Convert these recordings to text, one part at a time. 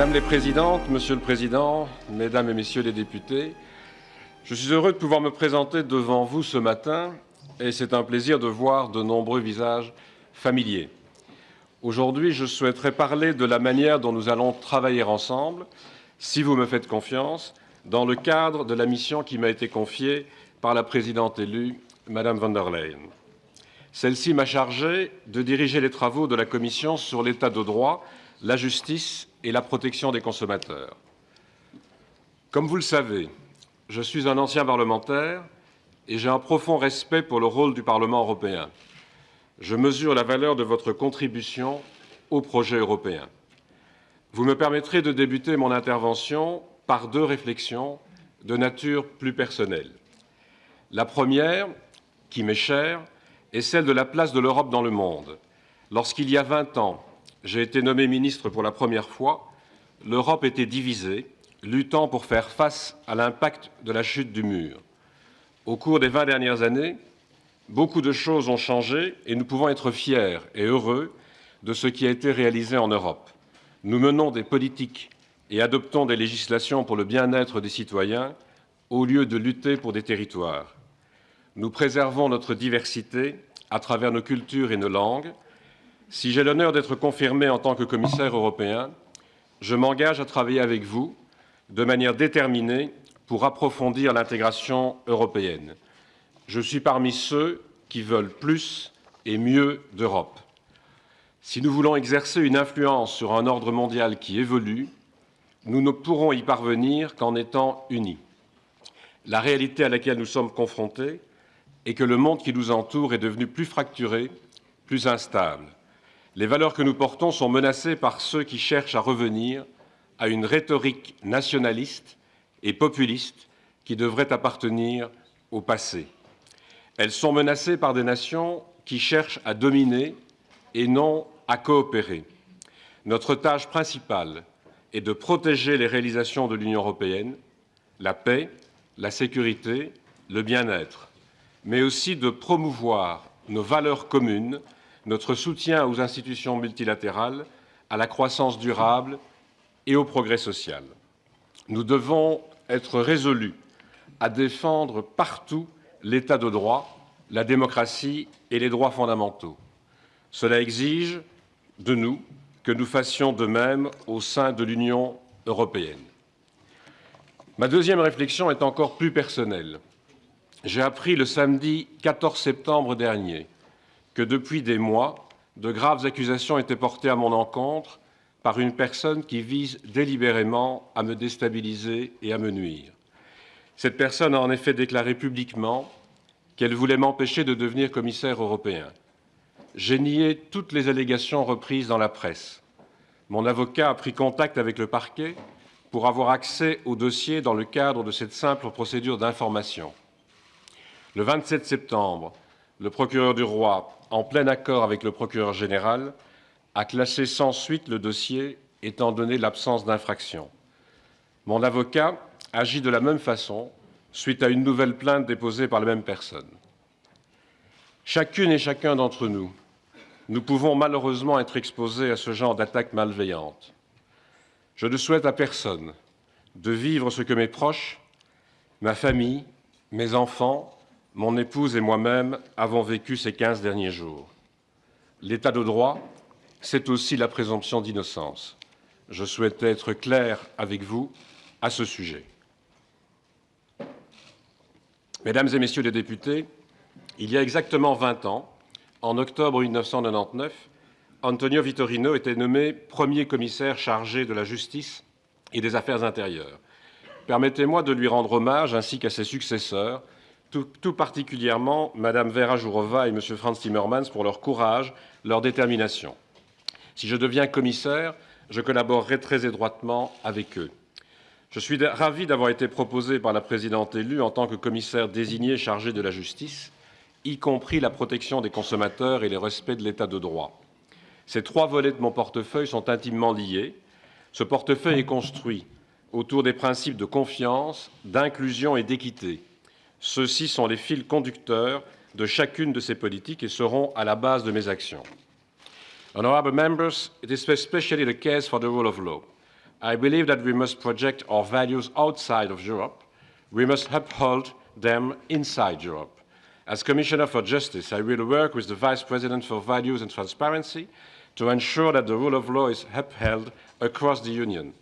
Mesdames les Présidentes, Monsieur le Président, Mesdames et Messieurs les députés, je suis heureux de pouvoir me présenter devant vous ce matin et c'est un plaisir de voir de nombreux visages familiers. Aujourd'hui, je souhaiterais parler de la manière dont nous allons travailler ensemble, si vous me faites confiance, dans le cadre de la mission qui m'a été confiée par la présidente élue, Madame von der Leyen. Celle-ci m'a chargé de diriger les travaux de la Commission sur l'état de droit, la justice et la protection des consommateurs. Comme vous le savez, je suis un ancien parlementaire et j'ai un profond respect pour le rôle du Parlement européen. Je mesure la valeur de votre contribution au projet européen. Vous me permettrez de débuter mon intervention par deux réflexions de nature plus personnelle. La première, qui m'est chère, est celle de la place de l'Europe dans le monde. Lorsqu'il y a 20 ans, j'ai été nommé ministre pour la première fois, l'Europe était divisée, luttant pour faire face à l'impact de la chute du mur. Au cours des 20 dernières années, beaucoup de choses ont changé et nous pouvons être fiers et heureux de ce qui a été réalisé en Europe. Nous menons des politiques et adoptons des législations pour le bien-être des citoyens au lieu de lutter pour des territoires. Nous préservons notre diversité à travers nos cultures et nos langues. Si j'ai l'honneur d'être confirmé en tant que commissaire européen, je m'engage à travailler avec vous de manière déterminée pour approfondir l'intégration européenne. Je suis parmi ceux qui veulent plus et mieux d'Europe. Si nous voulons exercer une influence sur un ordre mondial qui évolue, nous ne pourrons y parvenir qu'en étant unis. La réalité à laquelle nous sommes confrontés est que le monde qui nous entoure est devenu plus fracturé, plus instable. Les valeurs que nous portons sont menacées par ceux qui cherchent à revenir à une rhétorique nationaliste et populiste qui devrait appartenir au passé. Elles sont menacées par des nations qui cherchent à dominer et non à coopérer. Notre tâche principale est de protéger les réalisations de l'Union européenne, la paix, la sécurité, le bien-être, mais aussi de promouvoir nos valeurs communes, notre soutien aux institutions multilatérales, à la croissance durable et au progrès social. Nous devons être résolus à défendre partout l'état de droit, la démocratie et les droits fondamentaux. Cela exige de nous que nous fassions de même au sein de l'Union européenne. Ma deuxième réflexion est encore plus personnelle. J'ai appris le samedi 14 septembre dernier que depuis des mois, de graves accusations étaient portées à mon encontre par une personne qui vise délibérément à me déstabiliser et à me nuire. Cette personne a en effet déclaré publiquement qu'elle voulait m'empêcher de devenir commissaire européen. J'ai nié toutes les allégations reprises dans la presse. Mon avocat a pris contact avec le parquet pour avoir accès au dossier dans le cadre de cette simple procédure d'information. Le 27 septembre, le procureur du roi, en plein accord avec le procureur général, a classé sans suite le dossier étant donné l'absence d'infraction. Mon avocat agit de la même façon suite à une nouvelle plainte déposée par la même personne. Chacune et chacun d'entre nous, nous pouvons malheureusement être exposés à ce genre d'attaques malveillantes. Je ne souhaite à personne de vivre ce que mes proches, ma famille, mes enfants, mon épouse et moi-même avons vécu ces 15 derniers jours. L'état de droit, c'est aussi la présomption d'innocence. Je souhaitais être clair avec vous à ce sujet. Mesdames et Messieurs les députés, il y a exactement 20 ans, en octobre 1999, Antonio Vitorino était nommé premier commissaire chargé de la justice et des affaires intérieures. Permettez-moi de lui rendre hommage, ainsi qu'à ses successeurs, tout particulièrement Mme Vera Jourova et M. Franz Timmermans pour leur courage, leur détermination. Si je deviens commissaire, je collaborerai très étroitement avec eux. Je suis ravi d'avoir été proposé par la présidente élue en tant que commissaire désigné chargé de la justice, y compris la protection des consommateurs et le respect de l'état de droit. Ces trois volets de mon portefeuille sont intimement liés. Ce portefeuille est construit autour des principes de confiance, d'inclusion et d'équité. Ceux-ci sont les fils conducteurs de chacune de ces politiques et seront à la base de mes actions. Honourable members, it is especially the case for the rule of law. I believe that we must project our values outside of Europe. We must uphold them inside Europe. As Commissioner for Justice, I will work with the Vice President for Values and Transparency to ensure that the rule of law is upheld across the Union.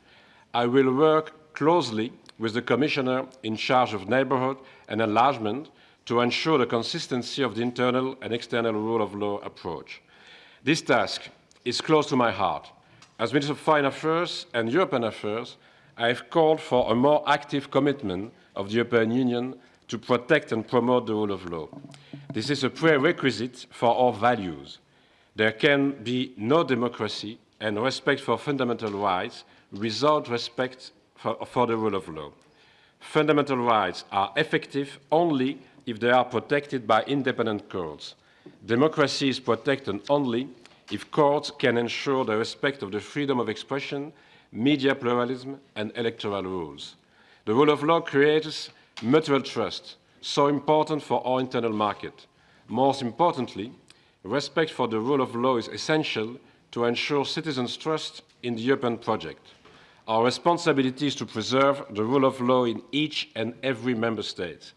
I will work closely with the Commissioner in charge of neighbourhood and enlargement to ensure the consistency of the internal and external rule of law approach. This task is close to my heart. As Minister of Foreign Affairs and European Affairs, I have called for a more active commitment of the European Union to protect and promote the rule of law. This is a prerequisite for our values. There can be no democracy and respect for fundamental rights without respect for the rule of law. Fundamental rights are effective only if they are protected by independent courts. Democracy is protected only if courts can ensure the respect of the freedom of expression, media pluralism, and electoral rules. The rule of law creates mutual trust, so important for our internal market. Most importantly, respect for the rule of law is essential to ensure citizens' trust in the European project. Our responsibility is to preserve the rule of law in each and every member state.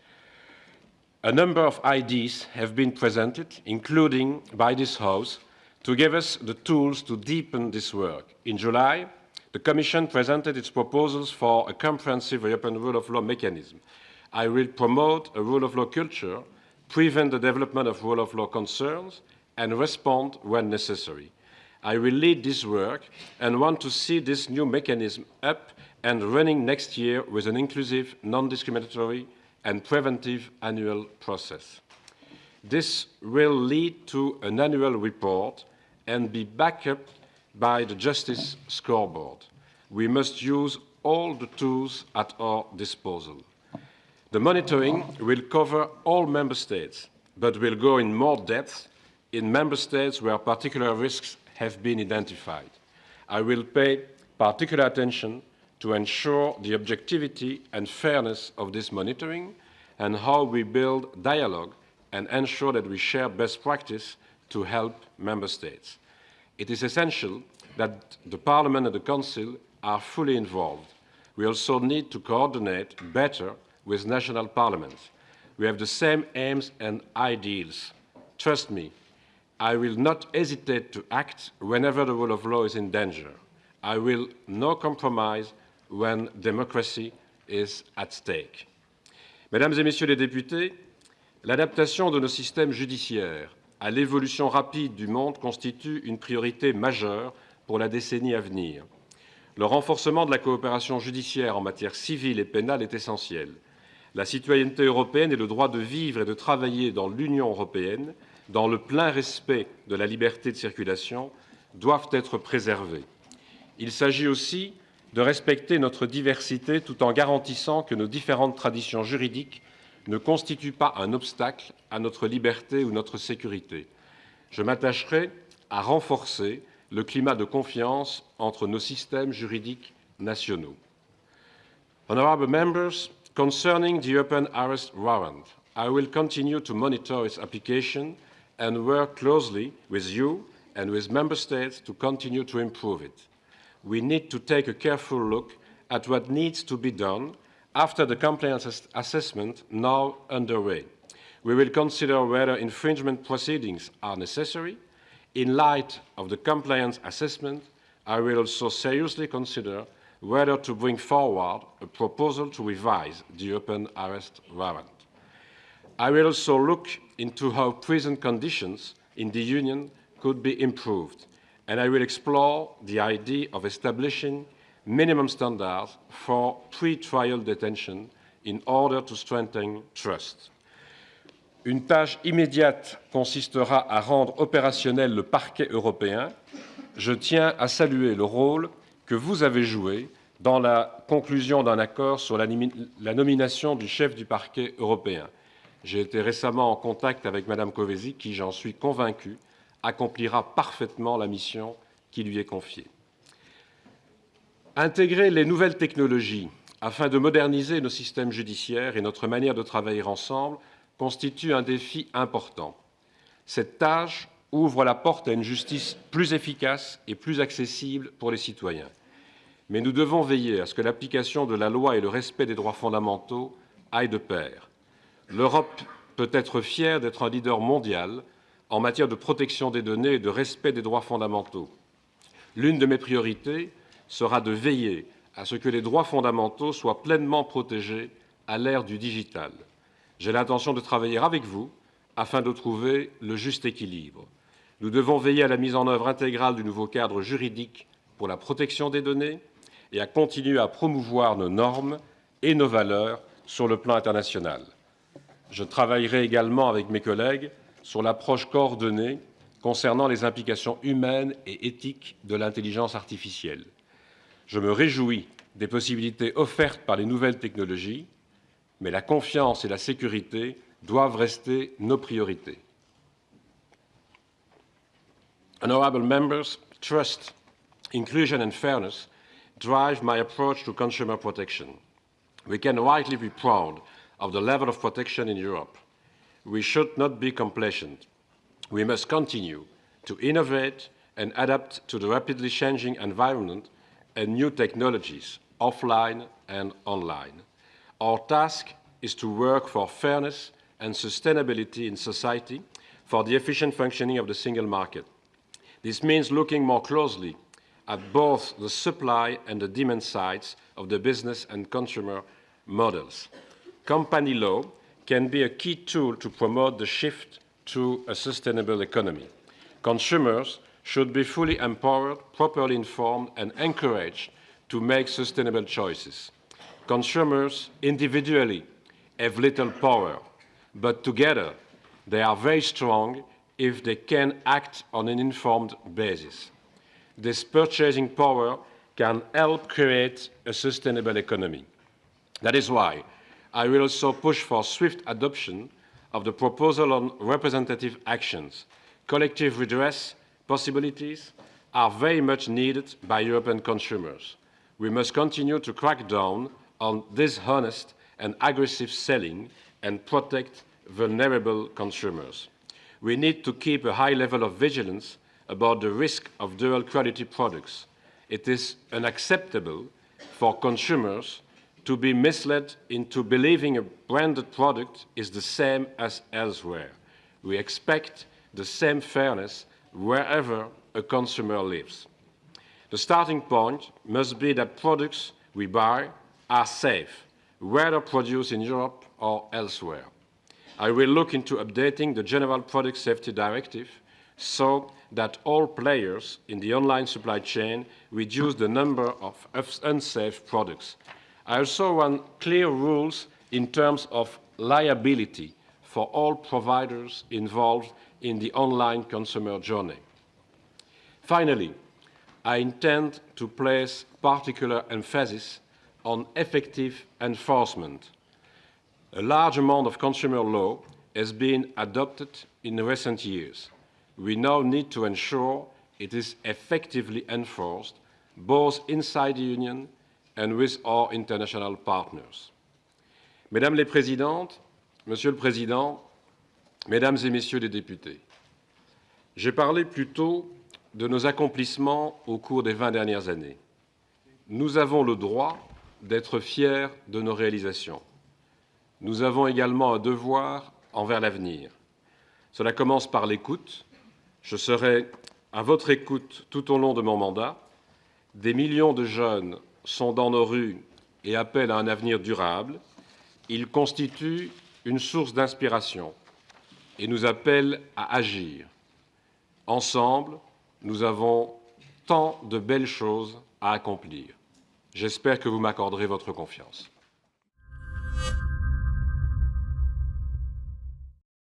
A number of ideas have been presented, including by this House, to give us the tools to deepen this work. In July, the Commission presented its proposals for a comprehensive European rule of law mechanism. I will promote a rule of law culture, prevent the development of rule of law concerns, and respond when necessary. I will lead this work and want to see this new mechanism up and running next year with an inclusive, non-discriminatory, and preventive annual process. This will lead to an annual report and be backed up by the Justice Scoreboard. We must use all the tools at our disposal. The monitoring will cover all member states, but will go in more depth in member states where particular risks have been identified. I will pay particular attention to ensure the objectivity and fairness of this monitoring and how we build dialogue and ensure that we share best practice to help member states. It is essential that the Parliament and the Council are fully involved. We also need to coordinate better with national parliaments. We have the same aims and ideals. Trust me, I will not hesitate to act whenever the rule of law is in danger. I will not compromise when democracy is at stake. Mesdames et Messieurs les députés, l'adaptation de nos systèmes judiciaires à l'évolution rapide du monde constitue une priorité majeure pour la décennie à venir. Le renforcement de la coopération judiciaire en matière civile et pénale est essentiel. La citoyenneté européenne et le droit de vivre et de travailler dans l'Union européenne, dans le plein respect de la liberté de circulation, doivent être préservés. Il s'agit aussi de respecter notre diversité tout en garantissant que nos différentes traditions juridiques ne constituent pas un obstacle à notre liberté ou notre sécurité. Je m'attacherai à renforcer le climat de confiance entre nos systèmes juridiques nationaux. Honourable members, concerning the European Arrest Warrant, I will continue to monitor its application and work closely with you and with member states to continue to improve it. We need to take a careful look at what needs to be done after the compliance assessment now underway. We will consider whether infringement proceedings are necessary. In light of the compliance assessment, I will also seriously consider whether to bring forward a proposal to revise the European Arrest Warrant. I will also look into how prison conditions in the Union could be improved, and I will explore the idea of establishing minimum standards for pre-trial detention in order to strengthen trust. Une tâche immédiate consistera à rendre opérationnel le parquet européen. Je tiens à saluer le rôle que vous avez joué dans la conclusion d'un accord sur la nomination du chef du parquet européen. J'ai été récemment en contact avec Mme Kövesi, qui, j'en suis convaincu, accomplira parfaitement la mission qui lui est confiée. Intégrer les nouvelles technologies afin de moderniser nos systèmes judiciaires et notre manière de travailler ensemble constitue un défi important. Cette tâche ouvre la porte à une justice plus efficace et plus accessible pour les citoyens. mais nous devons veiller à ce que l'application de la loi et le respect des droits fondamentaux aillent de pair. L'Europe peut être fière d'être un leader mondial en matière de protection des données et de respect des droits fondamentaux. L'une de mes priorités sera de veiller à ce que les droits fondamentaux soient pleinement protégés à l'ère du digital. J'ai l'intention de travailler avec vous afin de trouver le juste équilibre. Nous devons veiller à la mise en œuvre intégrale du nouveau cadre juridique pour la protection des données et à continuer à promouvoir nos normes et nos valeurs sur le plan international. Je travaillerai également avec mes collègues sur l'approche coordonnée concernant les implications humaines et éthiques de l'intelligence artificielle. Je me réjouis des possibilités offertes par les nouvelles technologies, mais la confiance et la sécurité doivent rester nos priorités. Honourable members, trust, inclusion and fairness drive my approach to consumer protection. We can rightly be proud of the level of protection in Europe. We should not be complacent. We must continue to innovate and adapt to the rapidly changing environment and new technologies, offline and online. Our task is to work for fairness and sustainability in society, for the efficient functioning of the single market. This means looking more closely at both the supply and the demand sides of the business and consumer models. Company law can be a key tool to promote the shift to a sustainable economy. Consumers should be fully empowered, properly informed, and encouraged to make sustainable choices. Consumers individually have little power, but together they are very strong if they can act on an informed basis. This purchasing power can help create a sustainable economy. That is why I will also push for swift adoption of the proposal on representative actions. Collective redress possibilities are very much needed by European consumers. We must continue to crack down on dishonest and aggressive selling and protect vulnerable consumers. We need to keep a high level of vigilance about the risk of dual-quality products. It is unacceptable for consumers to be misled into believing a branded product is the same as elsewhere. We expect the same fairness wherever a consumer lives. The starting point must be that products we buy are safe, whether produced in Europe or elsewhere. I will look into updating the General Product Safety Directive so that all players in the online supply chain reduce the number of unsafe products. I also want clear rules in terms of liability for all providers involved in the online consumer journey. Finally, I intend to place particular emphasis on effective enforcement. A large amount of consumer law has been adopted in recent years. We now need to ensure it is effectively enforced, both inside the Union and with our international partners. Mesdames les Présidentes, Monsieur le Président, Mesdames et Messieurs les députés, j'ai parlé plus tôt de nos accomplissements au cours des 20 dernières années. Nous avons le droit d'être fiers de nos réalisations. Nous avons également un devoir envers l'avenir. Cela commence par l'écoute. Je serai à votre écoute tout au long de mon mandat. Des millions de jeunes sont dans nos rues et appellent à un avenir durable. Ils constituent une source d'inspiration et nous appellent à agir. Ensemble, nous avons tant de belles choses à accomplir. J'espère que vous m'accorderez votre confiance.